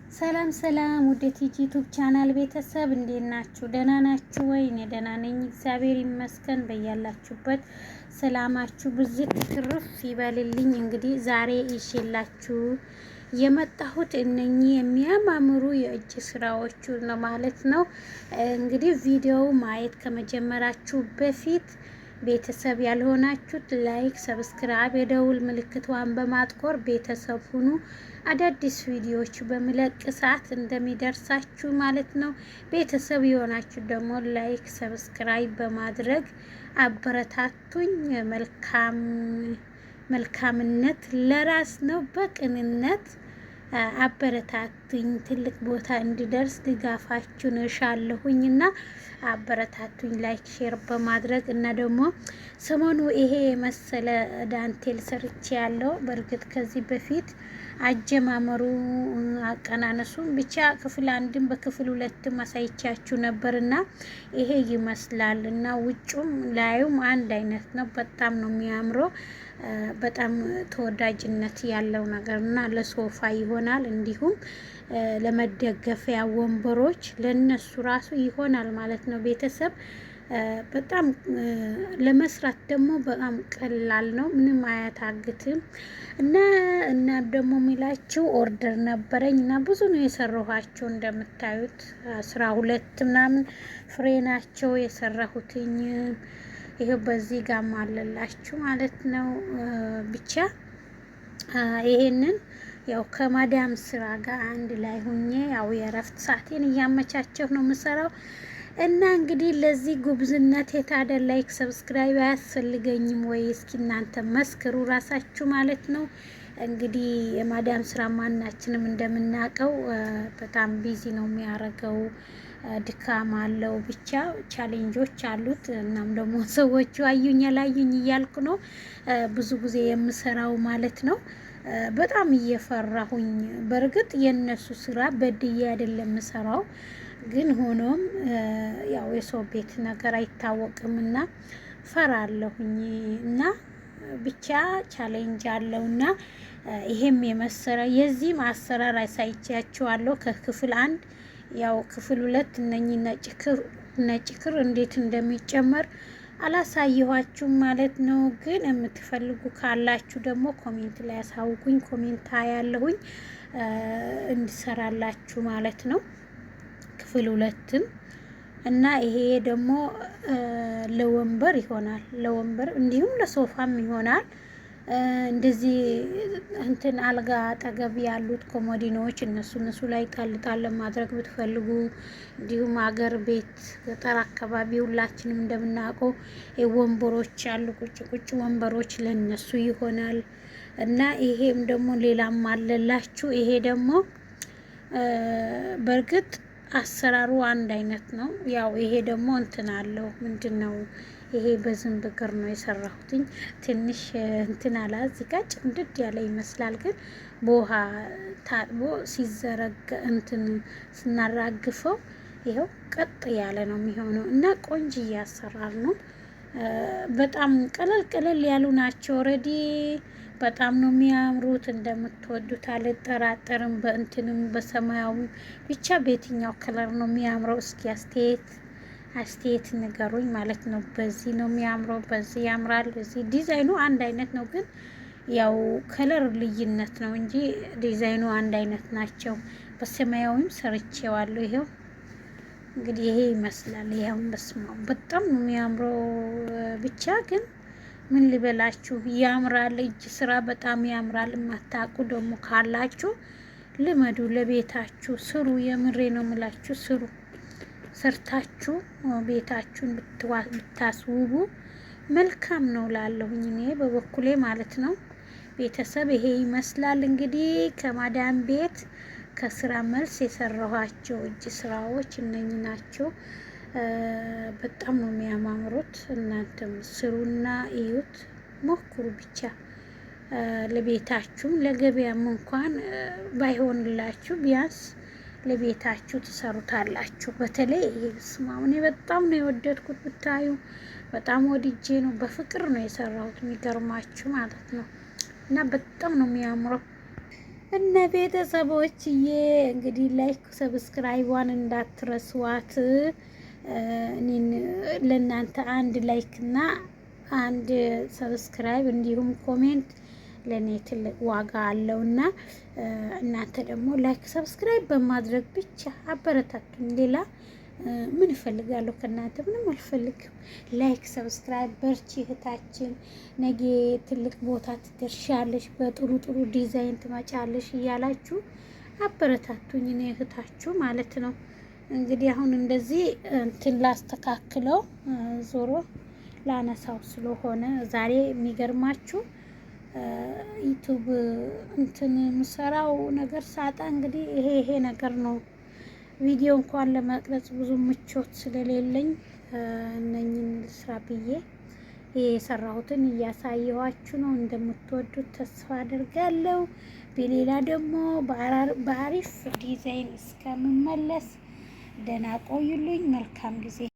ሰላም ሰላም ውድ ዩቲዩብ ቻናል ቤተሰብ እንዴት ናችሁ? ደህና ናችሁ ወይ? እኔ ደህና ነኝ፣ እግዚአብሔር ይመስገን። በያላችሁበት ሰላማችሁ ብዝት ትርፍ ይበልልኝ። እንግዲህ ዛሬ ይዤላችሁ የመጣሁት እነኚህ የሚያማምሩ የእጅ ስራዎቹ ነው ማለት ነው። እንግዲህ ቪዲዮው ማየት ከመጀመራችሁ በፊት ቤተሰብ ያልሆናችሁት ላይክ፣ ሰብስክራይብ የደውል ምልክቷን በማጥቆር ቤተሰብ ሁኑ። አዳዲስ ቪዲዮዎች በምለቅ ሰዓት እንደሚደርሳችሁ ማለት ነው። ቤተሰብ የሆናችሁ ደግሞ ላይክ፣ ሰብስክራይብ በማድረግ አበረታቱኝ። መልካምነት ለራስ ነው። በቅንነት አበረታቱኝ። ትልቅ ቦታ እንዲደርስ ድጋፋችሁን እሻለሁኝ እና አበረታቱኝ ላይክ ሼር በማድረግ እና ደግሞ ሰሞኑ ይሄ የመሰለ ዳንቴል ሰርቼ ያለው በእርግጥ ከዚህ በፊት አጀማመሩ አቀናነሱን ብቻ ክፍል አንድም በክፍል ሁለትም አሳይቻችሁ ነበርና ይሄ ይመስላል እና ውጩም ላዩም አንድ አይነት ነው። በጣም ነው የሚያምረው። በጣም ተወዳጅነት ያለው ነገር እና ለሶፋ ይሆናል። እንዲሁም ለመደገፊያ ወንበሮች ለነሱ ራሱ ይሆናል ማለት ነው። ቤተሰብ በጣም ለመስራት ደግሞ በጣም ቀላል ነው። ምንም አያታግትም እና ደግሞ የሚላችሁ ኦርደር ነበረኝ እና ብዙ ነው የሰራኋቸው። እንደምታዩት 12 ምናምን ፍሬ ናቸው የሰራሁትኝ። ይሄው በዚህ ጋር አለላችሁ ማለት ነው። ብቻ ይሄንን ያው ከማዳም ስራ ጋር አንድ ላይ ሁኜ ያው የእረፍት ሰዓቴን እያመቻቸሁ ነው የምሰራው። እና እንግዲህ ለዚህ ጉብዝነት የታደ ላይክ ሰብስክራይብ አያስፈልገኝም ወይ? እስኪ እናንተ መስክሩ ራሳችሁ ማለት ነው። እንግዲህ የማዳም ስራ ማናችንም እንደምናውቀው በጣም ቢዚ ነው የሚያደርገው፣ ድካም አለው፣ ብቻ ቻሌንጆች አሉት። እናም ደግሞ ሰዎቹ አዩኝ አላዩኝ እያልኩ ነው ብዙ ጊዜ የምሰራው ማለት ነው። በጣም እየፈራሁኝ፣ በእርግጥ የነሱ ስራ በድዬ አይደለም የምሰራው፣ ግን ሆኖም ያው የሰው ቤት ነገር አይታወቅም እና ፈራለሁኝ እና ብቻ ቻሌንጅ አለውና ይሄም የመሰረ የዚህም አሰራር አሳይቻችኋለሁ ከክፍል አንድ። ያው ክፍል ሁለት እነኚህ ነጭ ክር እንዴት እንደሚጨመር አላሳየኋችሁም ማለት ነው። ግን የምትፈልጉ ካላችሁ ደግሞ ኮሜንት ላይ ያሳውቁኝ። ኮሜንት ያለሁኝ እንዲሰራላችሁ ማለት ነው ክፍል ሁለትን። እና ይሄ ደግሞ ለወንበር ይሆናል፣ ለወንበር እንዲሁም ለሶፋም ይሆናል። እንደዚህ እንትን አልጋ አጠገብ ያሉት ኮሞዲኖዎች እነሱ ላይ ጣል ማድረግ ብትፈልጉ፣ እንዲሁም አገር ቤት ገጠር አካባቢ ሁላችንም እንደምናውቀው ወንበሮች አሉ፣ ቁጭ ወንበሮች ለነሱ ይሆናል። እና ይሄም ደግሞ ሌላም አለላችሁ። ይሄ ደግሞ በእርግጥ አሰራሩ አንድ አይነት ነው። ያው ይሄ ደግሞ እንትን አለው፣ ምንድን ነው ይሄ በዝንብ እግር ነው የሰራሁትኝ። ትንሽ እንትን አላ እዚህ ጋር ጭምድድ ያለ ይመስላል፣ ግን በውሃ ታጥቦ ሲዘረጋ እንትን ስናራግፈው ይኸው ቀጥ ያለ ነው የሚሆነው እና ቆንጅዬ አሰራር ነው። በጣም ቀለል ያሉ ናቸው። ኦልሬዲ በጣም ነው የሚያምሩት። እንደምትወዱት አልጠራጠርም። በእንትንም በሰማያዊ ብቻ በየትኛው ከለር ነው የሚያምረው? እስኪ አስተያየት ንገሩኝ ማለት ነው። በዚህ ነው የሚያምረው፣ በዚህ ያምራል። በዚህ ዲዛይኑ አንድ አይነት ነው፣ ግን ያው ከለር ልዩነት ነው እንጂ ዲዛይኑ አንድ አይነት ናቸው። በሰማያዊም ሰርቼዋለሁ። ይሄው እንግዲህ ይሄ ይመስላል። ይሄው በጣም ነው የሚያምረው። ብቻ ግን ምን ልበላችሁ ያምራል። እጅ ስራ በጣም ያምራል። የማታውቁ ደግሞ ካላችሁ ልመዱ፣ ለቤታችሁ ስሩ። የምሬ ነው የምላችሁ፣ ስሩ። ሰርታችሁ ቤታችሁን ብታስውቡ መልካም ነው ላለሁኝ እኔ በበኩሌ ማለት ነው። ቤተሰብ ይሄ ይመስላል እንግዲህ ከማዳም ቤት ከስራ መልስ የሰራኋቸው እጅ ስራዎች እነኚህ ናቸው። በጣም ነው የሚያማምሩት። እናንተም ስሩና እዩት፣ ሞክሩ ብቻ። ለቤታችሁም ለገበያም እንኳን ባይሆንላችሁ ቢያንስ ለቤታችሁ ትሰሩታላችሁ። በተለይ ይሄ ስማውን በጣም ነው የወደድኩት። ብታዩ በጣም ወድጄ ነው፣ በፍቅር ነው የሰራሁት። የሚገርማችሁ ማለት ነው። እና በጣም ነው የሚያምረው። እነ ቤተሰቦችዬ እንግዲህ ላይክ ሰብስክራይቧን እንዳትረሷት። እኔን ለእናንተ አንድ ላይክ እና አንድ ሰብስክራይብ እንዲሁም ኮሜንት ለእኔ ትልቅ ዋጋ አለውና እናንተ ደግሞ ላይክ ሰብስክራይብ በማድረግ ብቻ አበረታቱኝ። ሌላ ምን እፈልጋለሁ ከእናንተ? ምንም አልፈልግም። ላይክ ሰብስክራይብ፣ በርቺ እህታችን፣ ነገ ትልቅ ቦታ ትደርሻለሽ፣ በጥሩ ጥሩ ዲዛይን ትመጫለሽ እያላችሁ አበረታቱኝ። እኔ እህታችሁ ማለት ነው። እንግዲህ አሁን እንደዚህ እንትን ላስተካክለው ዞሮ ላነሳው ስለሆነ ዛሬ የሚገርማችሁ ዩቱብ እንትን የምሰራው ነገር ሳጣ እንግዲህ ይሄ ነገር ነው። ቪዲዮ እንኳን ለመቅረጽ ብዙ ምቾት ስለሌለኝ እነኝን ስራ ብዬ የሰራሁትን እያሳየኋችሁ ነው። እንደምትወዱት ተስፋ አድርጋለሁ። በሌላ ደግሞ በአሪፍ ዲዛይን እስከምመለስ ደህና ቆዩልኝ። መልካም ጊዜ